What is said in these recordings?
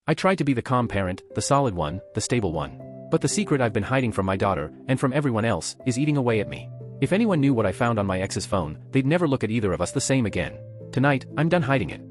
I tried to be the calm parent, the solid one, the stable one. But the secret I've been hiding from my daughter, and from everyone else, is eating away at me. If anyone knew what I found on my ex's phone, they'd never look at either of us the same again. Tonight, I'm done hiding it.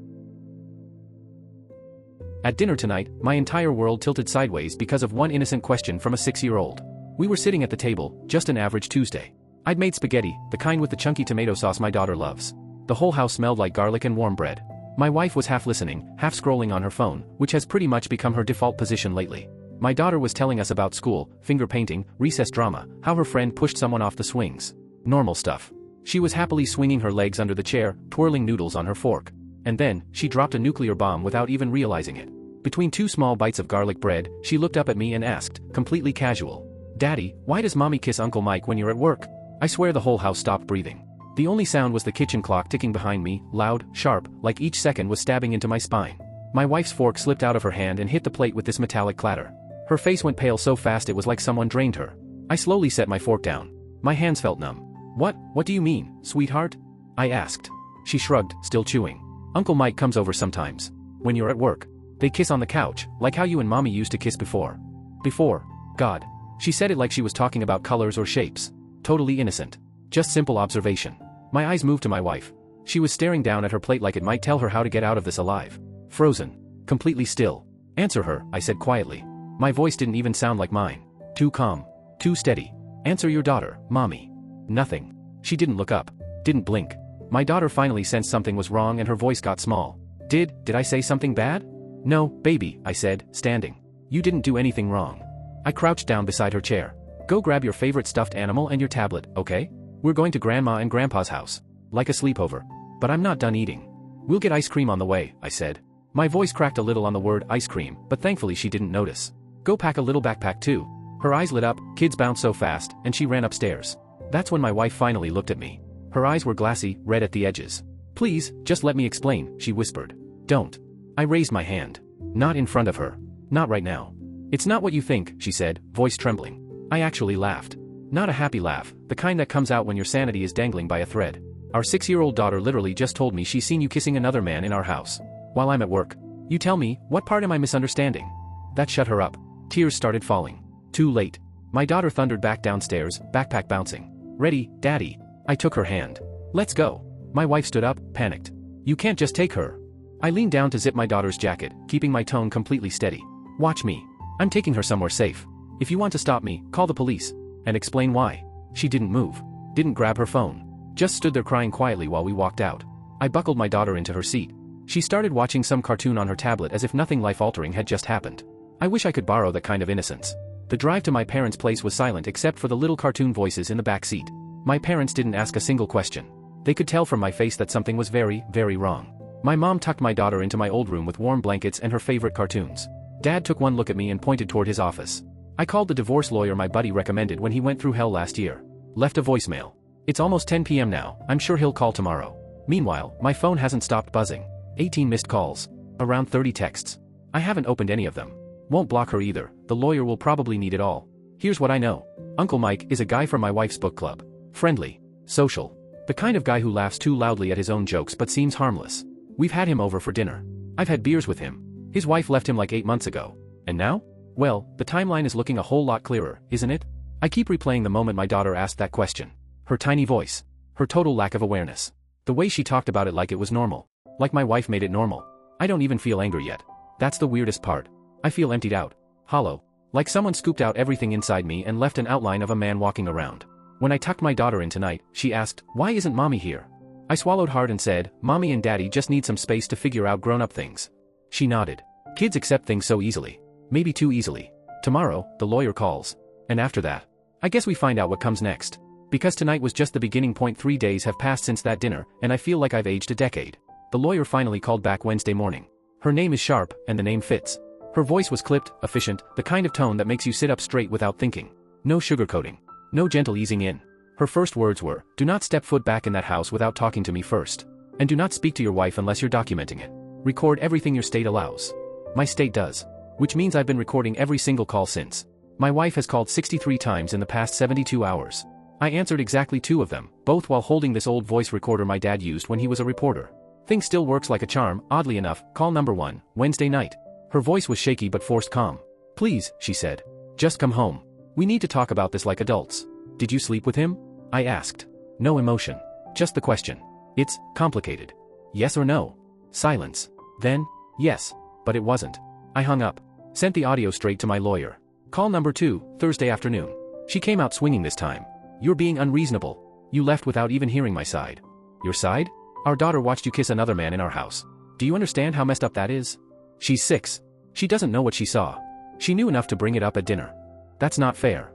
At dinner tonight, my entire world tilted sideways because of one innocent question from a 6-year-old. We were sitting at the table, just an average Tuesday. I'd made spaghetti, the kind with the chunky tomato sauce my daughter loves. The whole house smelled like garlic and warm bread. My wife was half listening, half scrolling on her phone, which has pretty much become her default position lately. My daughter was telling us about school, finger painting, recess drama, how her friend pushed someone off the swings. Normal stuff. She was happily swinging her legs under the chair, twirling noodles on her fork. And then, she dropped a nuclear bomb without even realizing it. Between 2 small bites of garlic bread, she looked up at me and asked, completely casual, "Daddy, why does Mommy kiss Uncle Mike when you're at work?" I swear the whole house stopped breathing. The only sound was the kitchen clock ticking behind me, loud, sharp, like each second was stabbing into my spine. My wife's fork slipped out of her hand and hit the plate with this metallic clatter. Her face went pale so fast it was like someone drained her. I slowly set my fork down. My hands felt numb. What do you mean, sweetheart?" I asked. She shrugged, still chewing. "Uncle Mike comes over sometimes. When you're at work. They kiss on the couch, like how you and Mommy used to kiss before." Before. God. She said it like she was talking about colors or shapes. Totally innocent. Just simple observation. My eyes moved to my wife. She was staring down at her plate like it might tell her how to get out of this alive. Frozen. Completely still. "Answer her," I said quietly. My voice didn't even sound like mine. Too calm. Too steady. "Answer your daughter, Mommy." Nothing. She didn't look up. Didn't blink. My daughter finally sensed something was wrong and her voice got small. Did I say something bad?" "No, baby," I said, standing. "You didn't do anything wrong." I crouched down beside her chair. "Go grab your favorite stuffed animal and your tablet, okay? We're going to Grandma and Grandpa's house. Like a sleepover. But I'm not done eating. We'll get ice cream on the way," I said. My voice cracked a little on the word ice cream, but thankfully she didn't notice. "Go pack a little backpack too." Her eyes lit up, kids bounce so fast, and she ran upstairs. That's when my wife finally looked at me. Her eyes were glassy, red at the edges. "Please, just let me explain," she whispered. "Don't." I raised my hand. "Not in front of her. Not right now." "It's not what you think," she said, voice trembling. I actually laughed. Not a happy laugh, the kind that comes out when your sanity is dangling by a thread. "Our 6-year-old daughter literally just told me she's seen you kissing another man in our house. While I'm at work. You tell me, what part am I misunderstanding?" That shut her up. Tears started falling. Too late. My daughter thundered back downstairs, backpack bouncing. "Ready, Daddy." I took her hand. "Let's go." My wife stood up, panicked. "You can't just take her." I leaned down to zip my daughter's jacket, keeping my tone completely steady. "Watch me. I'm taking her somewhere safe. If you want to stop me, call the police. And explain why." She didn't move. Didn't grab her phone. Just stood there crying quietly while we walked out. I buckled my daughter into her seat. She started watching some cartoon on her tablet as if nothing life-altering had just happened. I wish I could borrow that kind of innocence. The drive to my parents' place was silent except for the little cartoon voices in the back seat. My parents didn't ask a single question. They could tell from my face that something was very, very wrong. My mom tucked my daughter into my old room with warm blankets and her favorite cartoons. Dad took one look at me and pointed toward his office. I called the divorce lawyer my buddy recommended when he went through hell last year. Left a voicemail. "It's almost 10 p.m. now, I'm sure he'll call tomorrow." Meanwhile, my phone hasn't stopped buzzing. 18 missed calls. Around 30 texts. I haven't opened any of them. Won't block her either, the lawyer will probably need it all. Here's what I know. Uncle Mike is a guy from my wife's book club. Friendly. Social. The kind of guy who laughs too loudly at his own jokes but seems harmless. We've had him over for dinner. I've had beers with him. His wife left him like 8 months ago. And now? Well, the timeline is looking a whole lot clearer, isn't it? I keep replaying the moment my daughter asked that question. Her tiny voice. Her total lack of awareness. The way she talked about it like it was normal. Like my wife made it normal. I don't even feel anger yet. That's the weirdest part. I feel emptied out. Hollow. Like someone scooped out everything inside me and left an outline of a man walking around. When I tucked my daughter in tonight, she asked, "Why isn't Mommy here?" I swallowed hard and said, "Mommy and Daddy just need some space to figure out grown-up things." She nodded. Kids accept things so easily. Maybe too easily. Tomorrow, the lawyer calls. And after that, I guess we find out what comes next. Because tonight was just the beginning point. 3 days have passed since that dinner, and I feel like I've aged a decade. The lawyer finally called back Wednesday morning. Her name is Sharp, and the name fits. Her voice was clipped, efficient, the kind of tone that makes you sit up straight without thinking. No sugarcoating. No gentle easing in. Her first words were, "Do not step foot back in that house without talking to me first. And do not speak to your wife unless you're documenting it. Record everything your state allows." My state does. Which means I've been recording every single call since. My wife has called 63 times in the past 72 hours. I answered exactly 2 of them, both while holding this old voice recorder my dad used when he was a reporter. Thing still works like a charm. Oddly enough, call number 1, Wednesday night. Her voice was shaky but forced calm. "Please," she said. "Just come home. We need to talk about this like adults." "Did you sleep with him?" I asked. No emotion. Just the question. "It's complicated. Yes or no?" Silence. Then, "Yes." But it wasn't. I hung up. Sent the audio straight to my lawyer. Call number 2, Thursday afternoon. She came out swinging this time. "You're being unreasonable. You left without even hearing my side." "Your side?" "Our daughter watched you kiss another man in our house. Do you understand how messed up that is?" "She's 6. She doesn't know what she saw. She knew enough to bring it up at dinner." "That's not fair."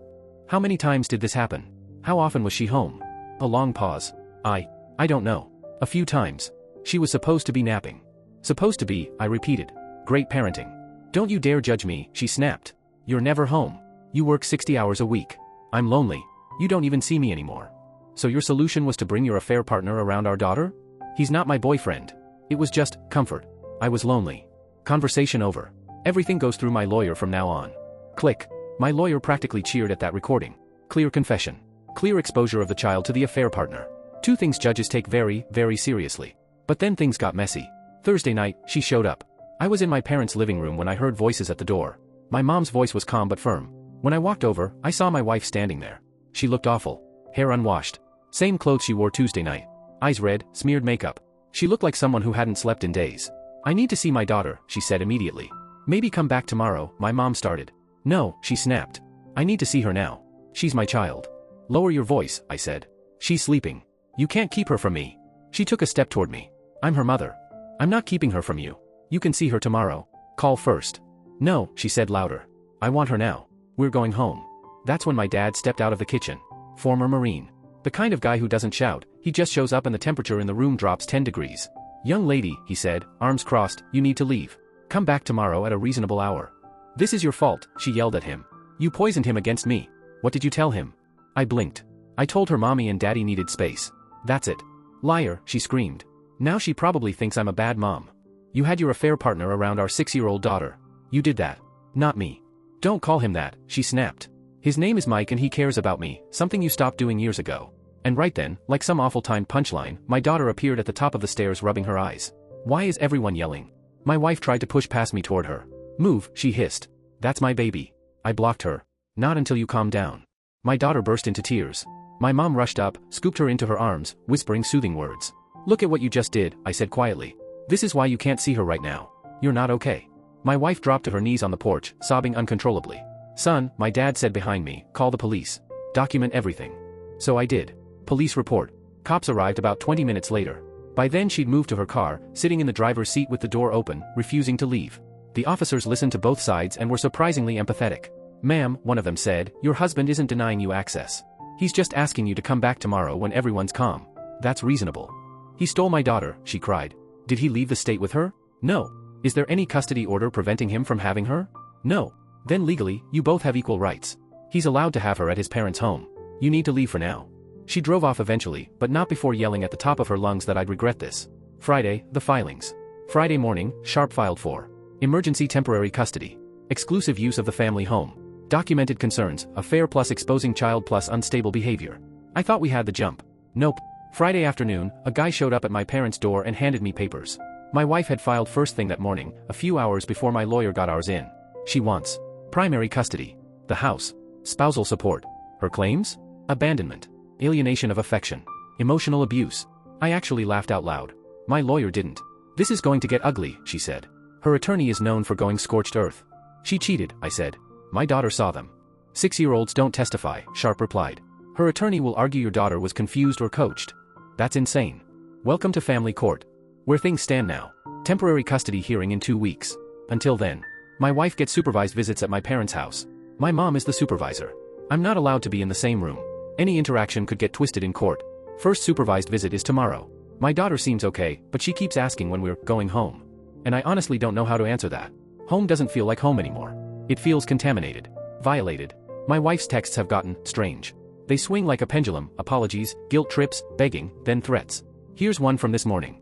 "How many times did this happen? How often was she home?" A long pause. I don't know. "A few times. She was supposed to be napping." "Supposed to be," I repeated. "Great parenting." "Don't you dare judge me," she snapped. "You're never home. You work 60 hours a week. I'm lonely. You don't even see me anymore. So your solution was to bring your affair partner around our daughter?" "He's not my boyfriend. It was just comfort. I was lonely." Conversation over. Everything goes through my lawyer from now on. Click. My lawyer practically cheered at that recording. Clear confession. Clear exposure of the child to the affair partner. 2 things judges take very, very seriously. But then things got messy. Thursday night, she showed up. I was in my parents' living room when I heard voices at the door. My mom's voice was calm but firm. When I walked over, I saw my wife standing there. She looked awful. Hair unwashed. Same clothes she wore Tuesday night. Eyes red, smeared makeup. She looked like someone who hadn't slept in days. "I need to see my daughter," she said immediately. "Maybe come back tomorrow," my mom started. "No," she snapped. "I need to see her now. She's my child." "Lower your voice," I said. "She's sleeping. You can't keep her from me." She took a step toward me. "I'm her mother. I'm not keeping her from you. You can see her tomorrow. Call first." "No," she said louder. "I want her now. We're going home." That's when my dad stepped out of the kitchen. Former Marine. The kind of guy who doesn't shout, he just shows up and the temperature in the room drops 10 degrees. "Young lady," he said, arms crossed, "you need to leave. Come back tomorrow at a reasonable hour." "This is your fault," she yelled at him. "You poisoned him against me. What did you tell him?" I blinked. "I told her mommy and daddy needed space. That's it." "Liar," she screamed. "Now she probably thinks I'm a bad mom. You had your affair partner around our 6-year-old daughter. You did that. Not me." "Don't call him that," she snapped. "His name is Mike and he cares about me, something you stopped doing years ago." And right then, like some awful timed punchline, my daughter appeared at the top of the stairs rubbing her eyes. "Why is everyone yelling?" My wife tried to push past me toward her. "Move," she hissed. "That's my baby." I blocked her. "Not until you calm down." My daughter burst into tears. My mom rushed up, scooped her into her arms, whispering soothing words. "Look at what you just did," I said quietly. "This is why you can't see her right now. You're not okay." My wife dropped to her knees on the porch, sobbing uncontrollably. "Son," my dad said behind me, "call the police. Document everything." So I did. Police report. Cops arrived about 20 minutes later. By then she'd moved to her car, sitting in the driver's seat with the door open, refusing to leave. The officers listened to both sides and were surprisingly empathetic. "Ma'am," one of them said, "your husband isn't denying you access. He's just asking you to come back tomorrow when everyone's calm. That's reasonable." "He stole my daughter," she cried. "Did he leave the state with her?" "No." "Is there any custody order preventing him from having her?" "No." "Then legally, you both have equal rights. He's allowed to have her at his parents' home. You need to leave for now." She drove off eventually, but not before yelling at the top of her lungs that I'd regret this. Friday, the filings. Friday morning, Sharp filed for emergency temporary custody. Exclusive use of the family home. Documented concerns, affair plus exposing child plus unstable behavior. I thought we had the jump. Nope. Friday afternoon, a guy showed up at my parents' door and handed me papers. My wife had filed first thing that morning, a few hours before my lawyer got ours in. She wants primary custody, the house, spousal support. Her claims? Abandonment. Alienation of affection. Emotional abuse. I actually laughed out loud. My lawyer didn't. "This is going to get ugly," she said. "Her attorney is known for going scorched earth." "She cheated," I said. "My daughter saw them." "6-year-olds don't testify," Sharp replied. "Her attorney will argue your daughter was confused or coached." "That's insane." "Welcome to family court. Where things stand now. Temporary custody hearing in 2 weeks. Until then, my wife gets supervised visits at my parents' house. My mom is the supervisor. I'm not allowed to be in the same room. Any interaction could get twisted in court. First supervised visit is tomorrow. My daughter seems okay, but she keeps asking when we're going home. And I honestly don't know how to answer that. Home doesn't feel like home anymore. It feels contaminated. Violated. My wife's texts have gotten strange. They swing like a pendulum, apologies, guilt trips, begging, then threats. Here's one from this morning.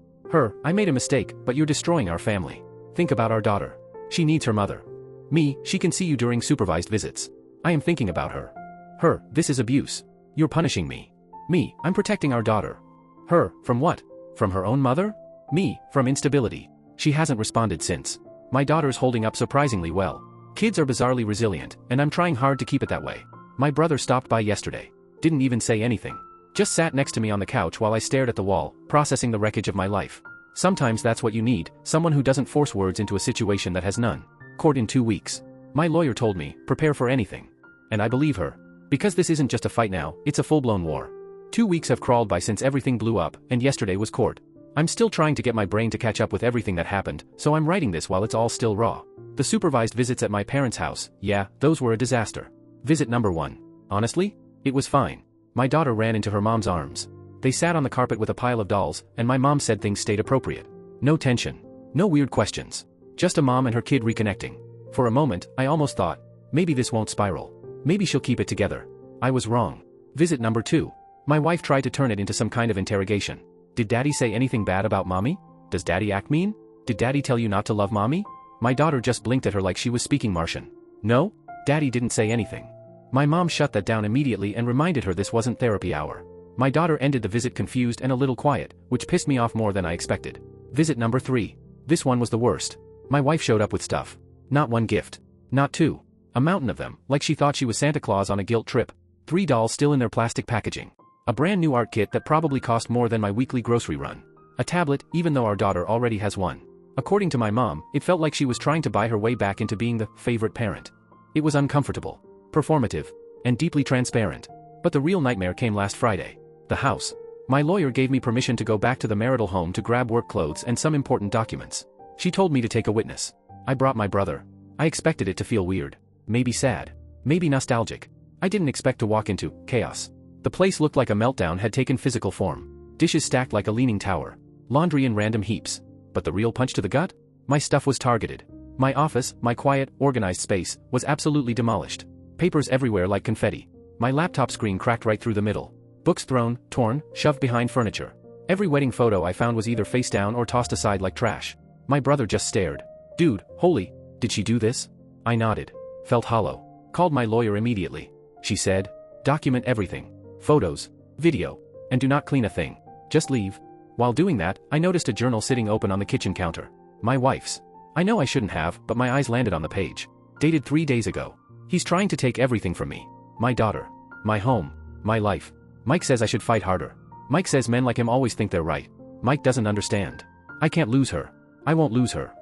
"I made a mistake, but you're destroying our family. Think about our daughter. She needs her mother. Me, she can see you during supervised visits. I am thinking about her. This is abuse. You're punishing me. Me, I'm protecting our daughter. From what? From her own mother? Me, from instability. She hasn't responded since. My daughter's holding up surprisingly well. Kids are bizarrely resilient, and I'm trying hard to keep it that way. My brother stopped by yesterday. Didn't even say anything. Just sat next to me on the couch while I stared at the wall, processing the wreckage of my life. Sometimes that's what you need, someone who doesn't force words into a situation that has none. Court in 2 weeks. My lawyer told me, prepare for anything. And I believe her. Because this isn't just a fight now, it's a full-blown war. 2 weeks have crawled by since everything blew up, and yesterday was court. I'm still trying to get my brain to catch up with everything that happened, so I'm writing this while it's all still raw. The supervised visits at my parents' house, yeah, those were a disaster. Visit number 1. Honestly? It was fine. My daughter ran into her mom's arms. They sat on the carpet with a pile of dolls, and my mom said things stayed appropriate. No tension. No weird questions. Just a mom and her kid reconnecting. For a moment, I almost thought, maybe this won't spiral. Maybe she'll keep it together. I was wrong. Visit number 2. My wife tried to turn it into some kind of interrogation. Did daddy say anything bad about mommy? Does daddy act mean? Did daddy tell you not to love mommy? My daughter just blinked at her like she was speaking Martian. No, daddy didn't say anything. My mom shut that down immediately and reminded her this wasn't therapy hour. My daughter ended the visit confused and a little quiet, which pissed me off more than I expected. Visit number 3. This one was the worst. My wife showed up with stuff. Not 1 gift. Not 2. A mountain of them, like she thought she was Santa Claus on a guilt trip. 3 dolls still in their plastic packaging. A brand new art kit that probably cost more than my weekly grocery run. A tablet, even though our daughter already has one. According to my mom, it felt like she was trying to buy her way back into being the favorite parent. It was uncomfortable, performative, and deeply transparent. But the real nightmare came last Friday. The house. My lawyer gave me permission to go back to the marital home to grab work clothes and some important documents. She told me to take a witness. I brought my brother. I expected it to feel weird. Maybe sad. Maybe nostalgic. I didn't expect to walk into chaos. The place looked like a meltdown had taken physical form. Dishes stacked like a leaning tower. Laundry in random heaps. But the real punch to the gut? My stuff was targeted. My office, my quiet, organized space, was absolutely demolished. Papers everywhere like confetti. My laptop screen cracked right through the middle. Books thrown, torn, shoved behind furniture. Every wedding photo I found was either face down or tossed aside like trash. My brother just stared. Dude, holy, did she do this? I nodded. Felt hollow. Called my lawyer immediately. She said, document everything. Photos, video, and do not clean a thing. Just leave. While doing that, I noticed a journal sitting open on the kitchen counter. My wife's. I know I shouldn't have, but my eyes landed on the page. Dated 3 days ago. He's trying to take everything from me. My daughter. My home. My life. Mike says I should fight harder. Mike says men like him always think they're right. Mike doesn't understand. I can't lose her. I won't lose her.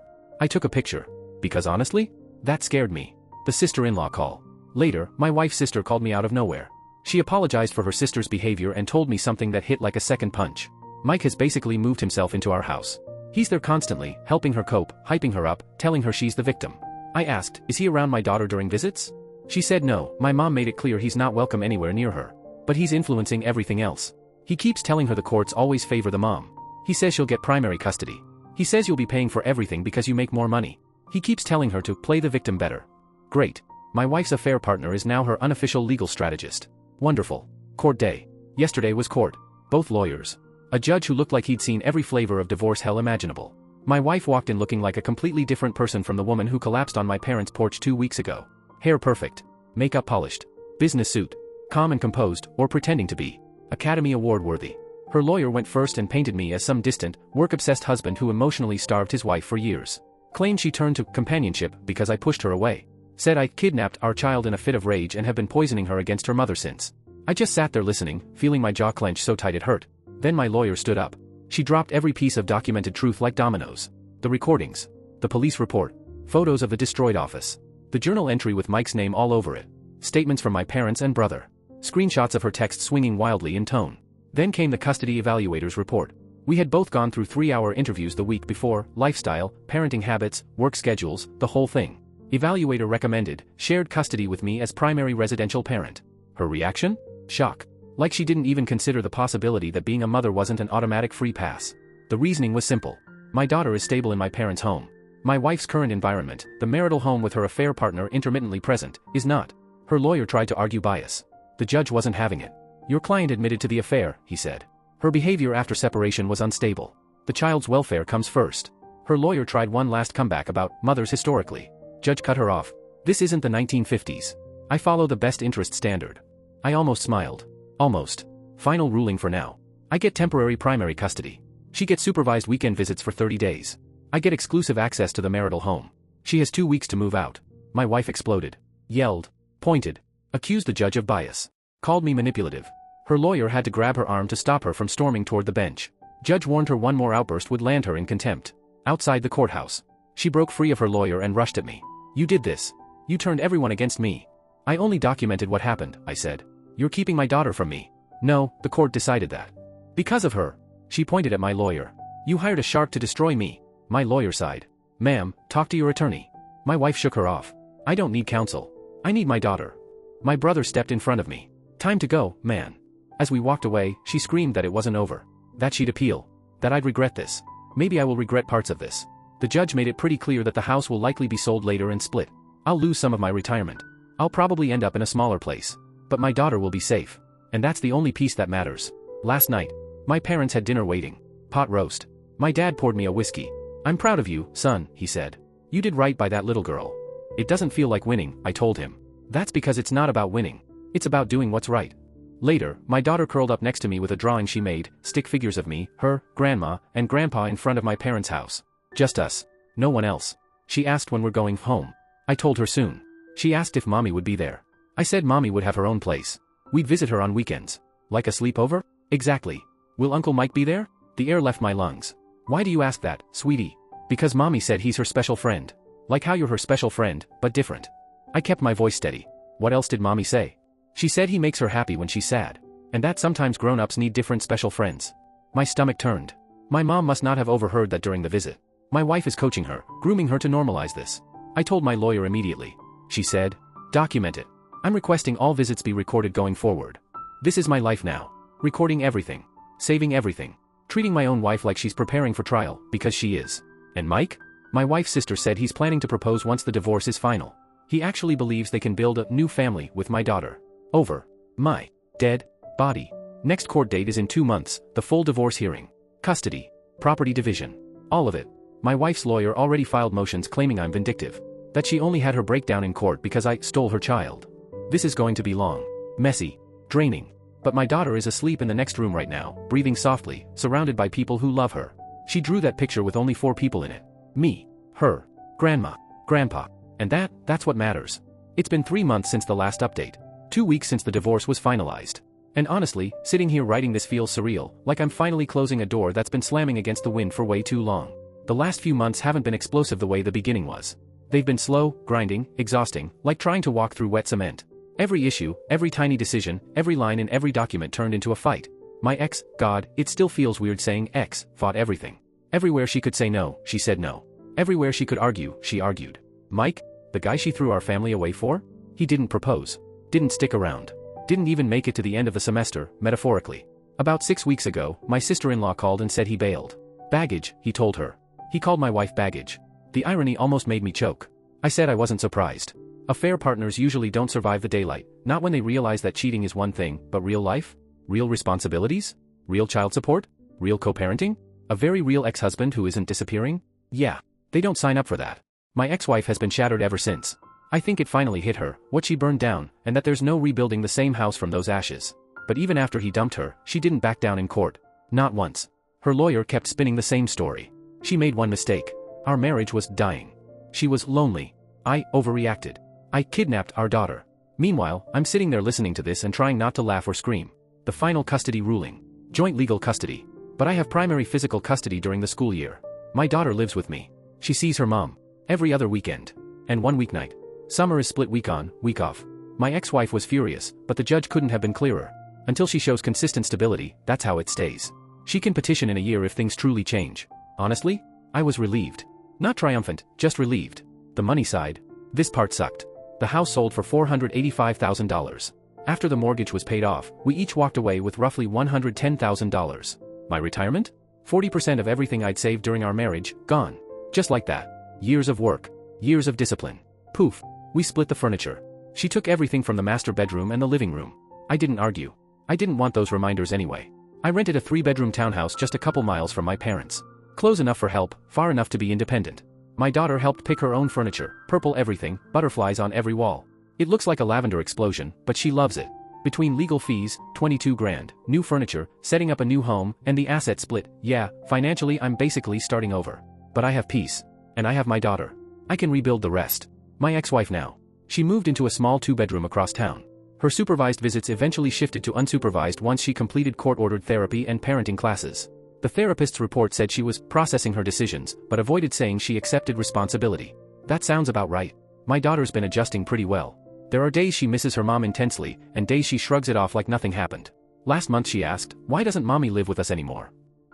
I took a picture. Because honestly, that scared me. The sister-in-law call. Later, my wife's sister called me out of nowhere. She apologized for her sister's behavior and told me something that hit like a second punch. Mike has basically moved himself into our house. He's there constantly, helping her cope, hyping her up, telling her she's the victim. I asked, is he around my daughter during visits? She said no, my mom made it clear he's not welcome anywhere near her. But he's influencing everything else. He keeps telling her the courts always favor the mom. He says she'll get primary custody. He says you'll be paying for everything because you make more money. He keeps telling her to play the victim better. Great. My wife's affair partner is now her unofficial legal strategist. Wonderful. Court day. Yesterday was court. Both lawyers. A judge who looked like he'd seen every flavor of divorce hell imaginable. My wife walked in looking like a completely different person from the woman who collapsed on my parents' porch 2 weeks ago. Hair perfect. Makeup polished. Business suit. Calm and composed, or pretending to be. Academy Award worthy. Her lawyer went first and painted me as some distant, work-obsessed husband who emotionally starved his wife for years. Claimed she turned to companionship because I pushed her away. Said I kidnapped our child in a fit of rage and have been poisoning her against her mother since. I just sat there listening, feeling my jaw clench so tight it hurt. Then my lawyer stood up. She dropped every piece of documented truth like dominoes. The recordings. The police report. Photos of the destroyed office. The journal entry with Mike's name all over it. Statements from my parents and brother. Screenshots of her text swinging wildly in tone. Then came the custody evaluator's report. We had both gone through 3-hour interviews the week before, lifestyle, parenting habits, work schedules, the whole thing. Evaluator recommended, shared custody with me as primary residential parent. Her reaction? Shock. Like she didn't even consider the possibility that being a mother wasn't an automatic free pass. The reasoning was simple. My daughter is stable in my parents' home. My wife's current environment, the marital home with her affair partner intermittently present, is not. Her lawyer tried to argue bias. The judge wasn't having it. Your client admitted to the affair, he said. Her behavior after separation was unstable. The child's welfare comes first. Her lawyer tried one last comeback about mothers historically. Judge cut her off. This isn't the 1950s. I follow the best interest standard. I almost smiled. Almost. Final ruling for now. I get temporary primary custody. She gets supervised weekend visits for 30 days. I get exclusive access to the marital home. She has 2 weeks to move out. My wife exploded. Yelled. Pointed. Accused the judge of bias. Called me manipulative. Her lawyer had to grab her arm to stop her from storming toward the bench. Judge warned her one more outburst would land her in contempt. Outside the courthouse. She broke free of her lawyer and rushed at me. You did this. You turned everyone against me. I only documented what happened, I said. You're keeping my daughter from me. No, the court decided that. Because of her. She pointed at my lawyer. You hired a shark to destroy me. My lawyer sighed. Ma'am, talk to your attorney. My wife shook her off. I don't need counsel. I need my daughter. My brother stepped in front of me. Time to go, man. As we walked away, she screamed that it wasn't over. That she'd appeal. That I'd regret this. Maybe I will regret parts of this. The judge made it pretty clear that the house will likely be sold later and split. I'll lose some of my retirement. I'll probably end up in a smaller place. But my daughter will be safe. And that's the only piece that matters. Last night, my parents had dinner waiting. Pot roast. My dad poured me a whiskey. I'm proud of you, son, he said. You did right by that little girl. It doesn't feel like winning, I told him. That's because it's not about winning. It's about doing what's right. Later, my daughter curled up next to me with a drawing she made, stick figures of me, her, grandma, and grandpa in front of my parents' house. Just us. No one else. She asked when we're going home. I told her soon. She asked if mommy would be there. I said mommy would have her own place. We'd visit her on weekends. Like a sleepover? Exactly. Will Uncle Mike be there? The air left my lungs. Why do you ask that, sweetie? Because mommy said he's her special friend. Like how you're her special friend, but different. I kept my voice steady. What else did mommy say? She said he makes her happy when she's sad. And that sometimes grown-ups need different special friends. My stomach turned. My mom must not have overheard that during the visit. My wife is coaching her, grooming her to normalize this. I told my lawyer immediately. She said, document it. I'm requesting all visits be recorded going forward. This is my life now. Recording everything. Saving everything. Treating my own wife like she's preparing for trial, because she is. And Mike? My wife's sister said he's planning to propose once the divorce is final. He actually believes they can build a new family with my daughter. Over. My dead body. Next court date is in 2 months, the full divorce hearing. Custody. Property division. All of it. My wife's lawyer already filed motions claiming I'm vindictive. That she only had her breakdown in court because I stole her child. This is going to be long. Messy. Draining. But my daughter is asleep in the next room right now, breathing softly, surrounded by people who love her. She drew that picture with only 4 people in it. Me. Her. Grandma. Grandpa. And that's what matters. It's been 3 months since the last update. 2 weeks since the divorce was finalized. And honestly, sitting here writing this feels surreal, like I'm finally closing a door that's been slamming against the wind for way too long. The last few months haven't been explosive the way the beginning was. They've been slow, grinding, exhausting, like trying to walk through wet cement. Every issue, every tiny decision, every line in every document turned into a fight. My ex, God, it still feels weird saying ex, fought everything. Everywhere she could say no, she said no. Everywhere she could argue, she argued. Mike, the guy she threw our family away for? He didn't propose. Didn't stick around. Didn't even make it to the end of the semester, metaphorically. About 6 weeks ago, my sister-in-law called and said he bailed. Baggage, he told her. He called my wife baggage. The irony almost made me choke. I said I wasn't surprised. Affair partners usually don't survive the daylight, not when they realize that cheating is one thing, but real life? Real responsibilities? Real child support? Real co-parenting? A very real ex-husband who isn't disappearing? Yeah. They don't sign up for that. My ex-wife has been shattered ever since. I think it finally hit her, what she burned down, and that there's no rebuilding the same house from those ashes. But even after he dumped her, she didn't back down in court. Not once. Her lawyer kept spinning the same story. She made one mistake. Our marriage was dying. She was lonely. I overreacted. I kidnapped our daughter. Meanwhile, I'm sitting there listening to this and trying not to laugh or scream. The final custody ruling. Joint legal custody. But I have primary physical custody during the school year. My daughter lives with me. She sees her mom. Every other weekend. And one weeknight. Summer is split week on, week off. My ex-wife was furious, but the judge couldn't have been clearer. Until she shows consistent stability, that's how it stays. She can petition in a year if things truly change. Honestly? I was relieved. Not triumphant, just relieved. The money side. This part sucked. The house sold for $485,000. After the mortgage was paid off, we each walked away with roughly $110,000. My retirement? 40% of everything I'd saved during our marriage, gone. Just like that. Years of work. Years of discipline. Poof. We split the furniture. She took everything from the master bedroom and the living room. I didn't argue. I didn't want those reminders anyway. I rented a 3-bedroom townhouse just a couple miles from my parents. Close enough for help, far enough to be independent. My daughter helped pick her own furniture, purple everything, butterflies on every wall. It looks like a lavender explosion, but she loves it. Between legal fees, 22 grand, new furniture, setting up a new home, and the asset split, yeah, financially I'm basically starting over. But I have peace. And I have my daughter. I can rebuild the rest. My ex-wife now. She moved into a small 2-bedroom across town. Her supervised visits eventually shifted to unsupervised once she completed court-ordered therapy and parenting classes. The therapist's report said she was processing her decisions, but avoided saying she accepted responsibility. That sounds about right. My daughter's been adjusting pretty well. There are days she misses her mom intensely, and days she shrugs it off like nothing happened. Last month she asked, "Why doesn't mommy live with us anymore?"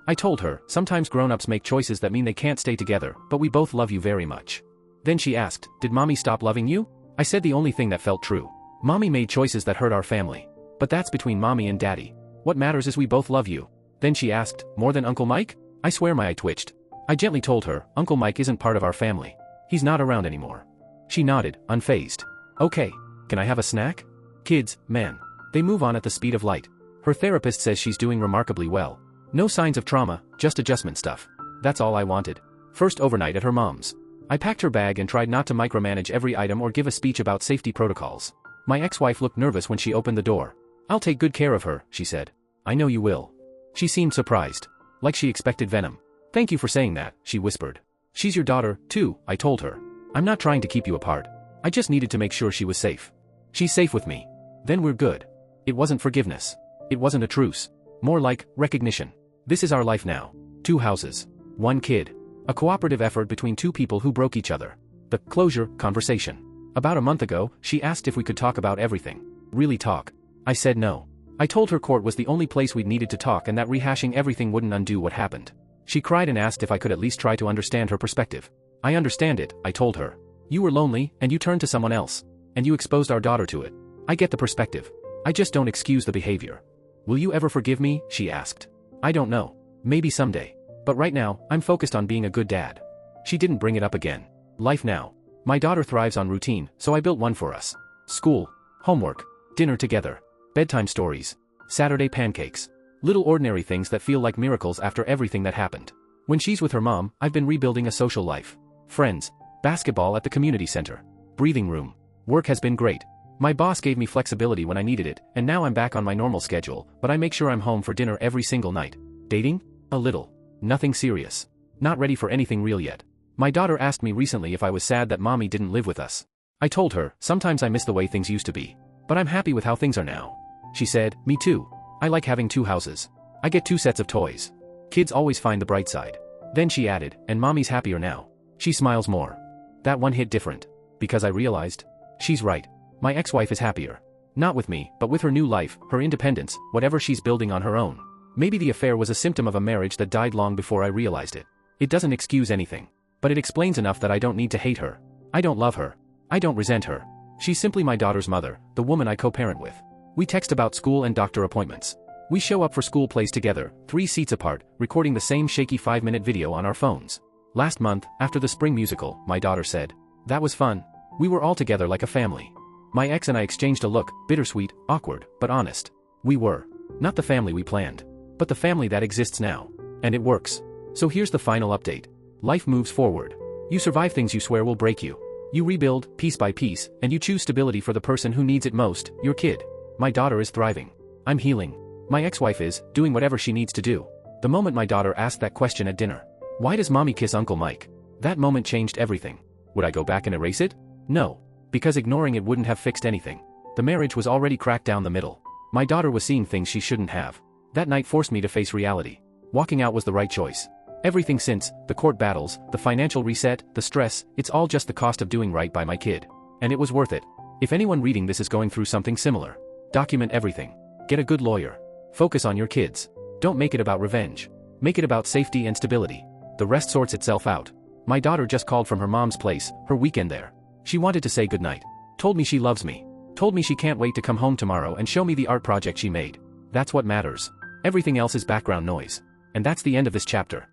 I told her, sometimes grown-ups make choices that mean they can't stay together, but we both love you very much. Then she asked, "Did mommy stop loving you?" I said the only thing that felt true. Mommy made choices that hurt our family. But that's between mommy and daddy. What matters is we both love you. Then she asked, "More than Uncle Mike?" I swear my eye twitched. I gently told her, "Uncle Mike isn't part of our family. He's not around anymore." She nodded, unfazed. "Okay. Can I have a snack?" Kids, man. They move on at the speed of light. Her therapist says she's doing remarkably well. No signs of trauma, just adjustment stuff. That's all I wanted. First overnight at her mom's. I packed her bag and tried not to micromanage every item or give a speech about safety protocols. My ex-wife looked nervous when she opened the door. "I'll take good care of her," she said. "I know you will." She seemed surprised. Like she expected venom. "Thank you for saying that," she whispered. "She's your daughter, too," I told her. "I'm not trying to keep you apart. I just needed to make sure she was safe. She's safe with me. Then we're good." It wasn't forgiveness. It wasn't a truce. More like recognition. This is our life now. 2 houses. 1 kid. A cooperative effort between 2 people who broke each other. The closure conversation. About a month ago, she asked if we could talk about everything. Really talk. I said no. I told her court was the only place we'd needed to talk and that rehashing everything wouldn't undo what happened. She cried and asked if I could at least try to understand her perspective. "I understand it," I told her. "You were lonely, and you turned to someone else. And you exposed our daughter to it. I get the perspective. I just don't excuse the behavior." "Will you ever forgive me?" she asked. "I don't know. Maybe someday. But right now, I'm focused on being a good dad." She didn't bring it up again. Life now. My daughter thrives on routine, so I built one for us. School, homework, dinner together, bedtime stories, Saturday pancakes. Little ordinary things that feel like miracles after everything that happened. When she's with her mom, I've been rebuilding a social life. Friends, basketball at the community center, breathing room. Work has been great. My boss gave me flexibility when I needed it, and now I'm back on my normal schedule, but I make sure I'm home for dinner every single night. Dating? A little. Nothing serious. Not ready for anything real yet. My daughter asked me recently if I was sad that mommy didn't live with us. I told her, sometimes I miss the way things used to be. But I'm happy with how things are now. She said, "Me too. I like having 2 houses. I get 2 sets of toys. Kids always find the bright side." Then she added, "And mommy's happier now." She smiles more. That one hit different. Because I realized, she's right. My ex-wife is happier. Not with me, but with her new life, her independence, whatever she's building on her own. Maybe the affair was a symptom of a marriage that died long before I realized it. It doesn't excuse anything. But it explains enough that I don't need to hate her. I don't love her. I don't resent her. She's simply my daughter's mother, the woman I co-parent with. We text about school and doctor appointments. We show up for school plays together, 3 seats apart, recording the same shaky 5-minute video on our phones. Last month, after the spring musical, my daughter said, "That was fun. We were all together like a family." My ex and I exchanged a look, bittersweet, awkward, but honest. We were. Not the family we planned. But the family that exists now. And it works. So here's the final update. Life moves forward. You survive things you swear will break you. You rebuild, piece by piece, and you choose stability for the person who needs it most, your kid. My daughter is thriving. I'm healing. My ex-wife is, doing whatever she needs to do. The moment my daughter asked that question at dinner. "Why does mommy kiss Uncle Mike?" That moment changed everything. Would I go back and erase it? No. Because ignoring it wouldn't have fixed anything. The marriage was already cracked down the middle. My daughter was seeing things she shouldn't have. That night forced me to face reality. Walking out was the right choice. Everything since, the court battles, the financial reset, the stress, it's all just the cost of doing right by my kid. And it was worth it. If anyone reading this is going through something similar, document everything. Get a good lawyer. Focus on your kids. Don't make it about revenge. Make it about safety and stability. The rest sorts itself out. My daughter just called from her mom's place, her weekend there. She wanted to say goodnight. Told me she loves me. Told me she can't wait to come home tomorrow and show me the art project she made. That's what matters. Everything else is background noise. And that's the end of this chapter.